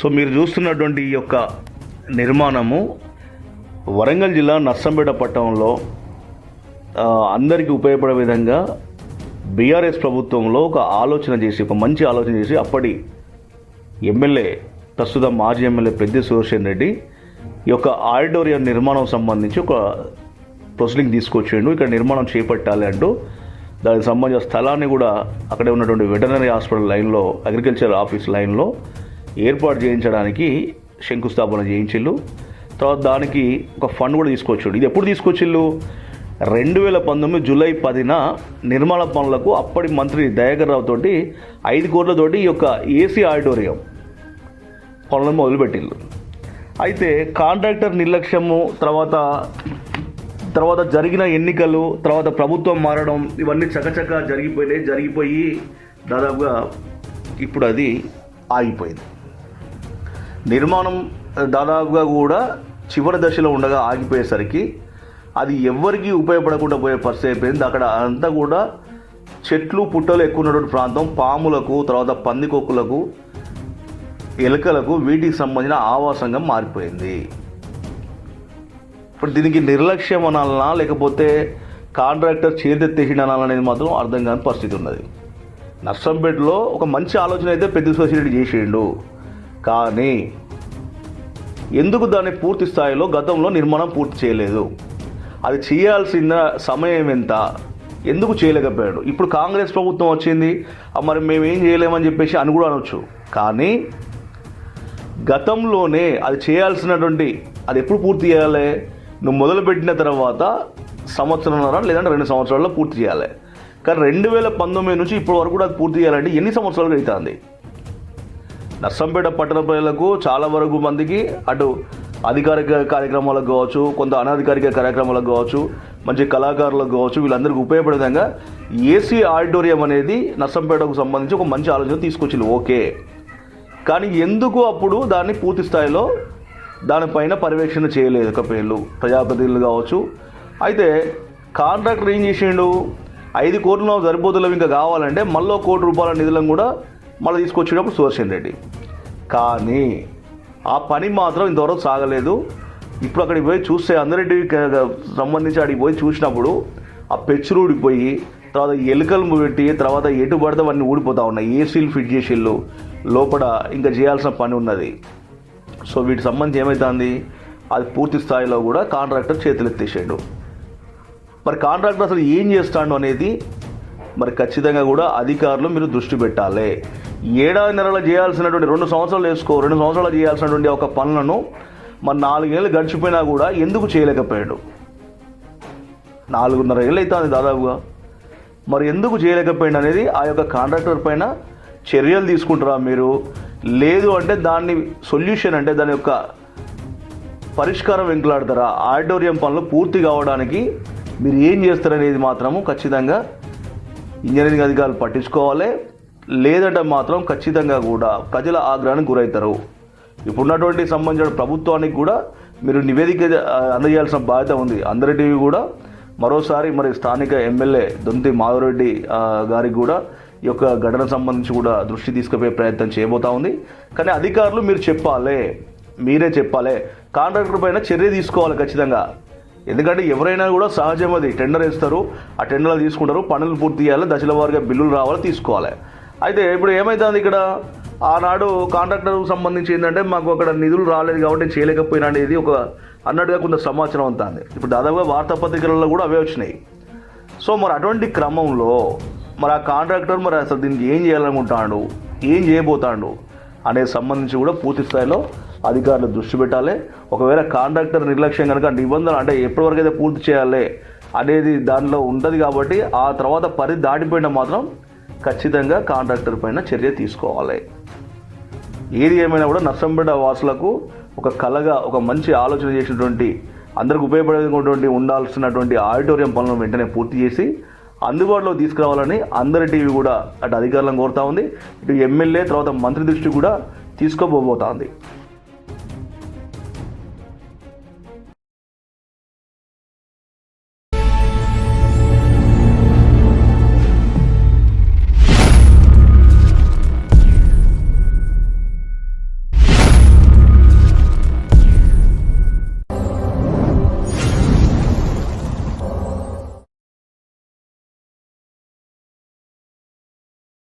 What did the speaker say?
So మీరు చూస్తున్నటువంటి ఈ యొక్క నిర్మాణము వరంగల్ జిల్లా నర్సంపేట పట్టణంలో అందరికీ ఉపయోగపడే విధంగా బీఆర్ఎస్ ప్రభుత్వంలో ఒక మంచి ఆలోచన చేసి అప్పటి ఎమ్మెల్యే ప్రస్తుతం మాజీ ఎమ్మెల్యే పెద్ది సుదర్శన్ రెడ్డి ఈ యొక్క ఆడిటోరియం నిర్మాణం సంబంధించి ఒక ప్రొసీడింగ్ తీసుకొచ్చిండు. ఇక్కడ నిర్మాణం చేపట్టాలి అంటూ దానికి సంబంధించిన స్థలాన్ని కూడా అక్కడే ఉన్నటువంటి వెటర్నరీ హాస్పిటల్ లైన్లో, అగ్రికల్చర్ ఆఫీస్ లైన్లో ఏర్పాటు చేయించడానికి శంకుస్థాపన చేయించిళ్ళు. తర్వాత దానికి ఒక ఫండ్ కూడా తీసుకొచ్చాడు. ఇది ఎప్పుడు తీసుకొచ్చిళ్ళు? 2019 జూలై 10న నిర్మాణ పనులకు అప్పటి మంత్రి దయాకర్ రావు తోటి 5 కోట్లతోటి ఈ యొక్క ఏసీ ఆడిటోరియం పనులను మొదలుపెట్టిళ్ళు. అయితే కాంట్రాక్టర్ నిర్లక్ష్యము, తర్వాత జరిగిన ఎన్నికలు, తర్వాత ప్రభుత్వం మారడం, ఇవన్నీ చకచక జరిగిపోయి దాదాపుగా ఇప్పుడు అది ఆగిపోయింది. నిర్మాణం దాదాపుగా కూడా చివరి దశలో ఉండగా ఆగిపోయేసరికి అది ఎవ్వరికీ ఉపయోగపడకుండా పోయే పరిస్థితి అయిపోయింది. అక్కడ అంతా కూడా చెట్లు పుట్టలు ఎక్కువ ఉన్నటువంటి ప్రాంతం, పాములకు, తర్వాత పందికొక్కులకు, ఎలుకలకు, వీటికి సంబంధించిన ఆవాసంగా మారిపోయింది. ఇప్పుడు దీనికి నిర్లక్ష్యం అనాలనా లేకపోతే కాంట్రాక్టర్ చేతెత్తేసిన అనాలనేది మాత్రం అర్థం కాని పరిస్థితి ఉన్నది. నర్సంపేటలో ఒక మంచి ఆలోచన అయితే పెద్ద సొసైటీ చేసిండు, కానీ ఎందుకు దాన్ని పూర్తి స్థాయిలో గతంలో నిర్మాణం పూర్తి చేయలేదు? అది చేయాల్సిన సమయం ఎంత, ఎందుకు చేయలేకపోయాడు? ఇప్పుడు కాంగ్రెస్ ప్రభుత్వం వచ్చింది, మరి మేము ఏం చేయలేమని చెప్పేసి అని కూడా అనొచ్చు. కానీ గతంలోనే అది చేయాల్సినటువంటి, అది ఎప్పుడు పూర్తి చేయాలి? నువ్వు మొదలుపెట్టిన తర్వాత సంవత్సరంన్నర లేదంటే 2 సంవత్సరాల్లో పూర్తి చేయాలి. కానీ 2019 నుంచి ఇప్పటి వరకు కూడా అది పూర్తి చేయాలంటే ఎన్ని సంవత్సరాలు అవుతుంది? నర్సంపేట పట్టణ ప్రజలకు చాలా వరకు మందికి అటు అధికారిక కార్యక్రమాలకు కావచ్చు, కొంత అనధికారిక కార్యక్రమాలకు కావచ్చు, మంచి కళాకారులకు కావచ్చు, వీళ్ళందరికీ ఉపయోగపడే విధంగా ఏసీ ఆడిటోరియం అనేది నర్సంపేటకు సంబంధించి ఒక మంచి ఆలోచన తీసుకొచ్చింది, ఓకే. కానీ ఎందుకు అప్పుడు దాన్ని పూర్తి స్థాయిలో దానిపైన పర్యవేక్షణ చేయలేకపోయారు ప్రజాప్రతినిధులు కావచ్చు? అయితే కాంట్రాక్టర్ ఏం చేసిండు? 5 కోట్లు సరిపోతులేవు, ఇంకా కావాలంటే మళ్ళీ ₹1 కోటి నిధులను కూడా మళ్ళీ తీసుకొచ్చినప్పుడు సుదర్శన్ రెడ్డి. కానీ ఆ పని మాత్రం ఇంతవరకు సాగలేదు. ఇప్పుడు అక్కడికి పోయి చూస్తే అందరెడ్డికి సంబంధించి అక్కడికి పోయి చూసినప్పుడు ఆ పెచ్చులు ఊడిపోయి, తర్వాత ఎలుకలు పెట్టి, తర్వాత ఎటు పడితే అవన్నీ ఊడిపోతూ ఉన్నాయి. ఏసీలు ఫిట్ చేసిళ్ళు, లోపల ఇంకా చేయాల్సిన పని ఉన్నది. సో వీటికి సంబంధించి ఏమవుతుంది? అది పూర్తి స్థాయిలో కూడా కాంట్రాక్టర్ చేతులెత్తేసాడు. మరి కాంట్రాక్టర్ అసలు ఏం చేస్తాడు అనేది మరి ఖచ్చితంగా కూడా అధికారులు మీరు దృష్టి పెట్టాలి. 7.5 చేయాల్సినటువంటి 2 సంవత్సరాలు వేసుకో, 2 సంవత్సరాలు చేయాల్సినటువంటి ఒక పనులను మరి 4 ఏళ్ళు గడిచిపోయినా కూడా ఎందుకు చేయలేకపోయాడు? 4.5 ఏళ్ళు అవుతుంది దాదాపుగా. మరి ఎందుకు చేయలేకపోయాడు అనేది ఆ యొక్క కాంట్రాక్టర్ పైన చర్యలు తీసుకుంటారా మీరు? లేదు అంటే దాన్ని సొల్యూషన్, అంటే దాని యొక్క పరిష్కారం వెంకలాడతారా? ఆడిటోరియం పనులు పూర్తి కావడానికి మీరు ఏం చేస్తారనేది మాత్రము ఖచ్చితంగా ఇంజనీరింగ్ అధికారులు పట్టించుకోవాలి. లేదంటే మాత్రం ఖచ్చితంగా కూడా ప్రజల ఆగ్రహానికి గురవుతారు. ఇప్పుడున్నటువంటి సంబంధించిన ప్రభుత్వానికి కూడా మీరు నివేదిక అందజేయాల్సిన బాధ్యత ఉంది. అందరి కూడా మరోసారి మరి స్థానిక ఎమ్మెల్యే దొంతి మాధవరెడ్డి గారికి కూడా ఈ యొక్క ఘటన సంబంధించి కూడా దృష్టి తీసుకుపోయే ప్రయత్నం చేయబోతా ఉంది. కానీ అధికారులు మీరే చెప్పాలి, కాంట్రాక్టర్ పైన చర్య తీసుకోవాలి ఖచ్చితంగా. ఎందుకంటే ఎవరైనా కూడా సహజం, అది టెండర్ వేస్తారు, ఆ టెండర్లు తీసుకుంటారు, పనులు పూర్తి చేయాలి, దశల వారీగా బిల్లులు రావాలి, తీసుకోవాలి. అయితే ఇప్పుడు ఏమవుతుంది ఇక్కడ, ఆనాడు కాంట్రాక్టర్కు సంబంధించి ఏంటంటే మాకు అక్కడ నిధులు రాలేదు కాబట్టి చేయలేకపోయినా అనేది ఒక అన్నట్టుగా కొంత సమాచారం అవుతుంది. ఇప్పుడు దాదాపుగా వార్తాపత్రికలలో కూడా అవే వచ్చినాయి. సో మరి అటువంటి క్రమంలో మరి ఆ కాంట్రాక్టర్ మరి అసలు దీనికి ఏం చేయాలనుకుంటాడు, ఏం చేయబోతాడు అనేది సంబంధించి కూడా పూర్తి స్థాయిలో అధికారులు దృష్టి పెట్టాలి. ఒకవేళ కాంట్రాక్టర్ నిర్లక్ష్యం కనుక నిబంధనలు అంటే ఎప్పటివరకు అయితే పూర్తి చేయాలి అనేది దానిలో ఉంటుంది కాబట్టి ఆ తర్వాత పరిధి దాటిపోయినా మాత్రం ఖచ్చితంగా కాంట్రాక్టర్ పైన చర్య తీసుకోవాలి. ఏది ఏమైనా కూడా నర్సంపేట వాసులకు ఒక కళగా, ఒక మంచి ఆలోచన చేసినటువంటి, అందరికి ఉపయోగపడేటువంటి ఉండాల్సినటువంటి ఆడిటోరియం పనులను వెంటనే పూర్తి చేసి అందుబాటులో తీసుకురావాలని అందరి టీవీ కూడా అటు అధికారులను కోరుతా ఉంది. ఇటు ఎమ్మెల్యే తర్వాత మంత్రి దృష్టి కూడా తీసుకోబోతా ఉంది.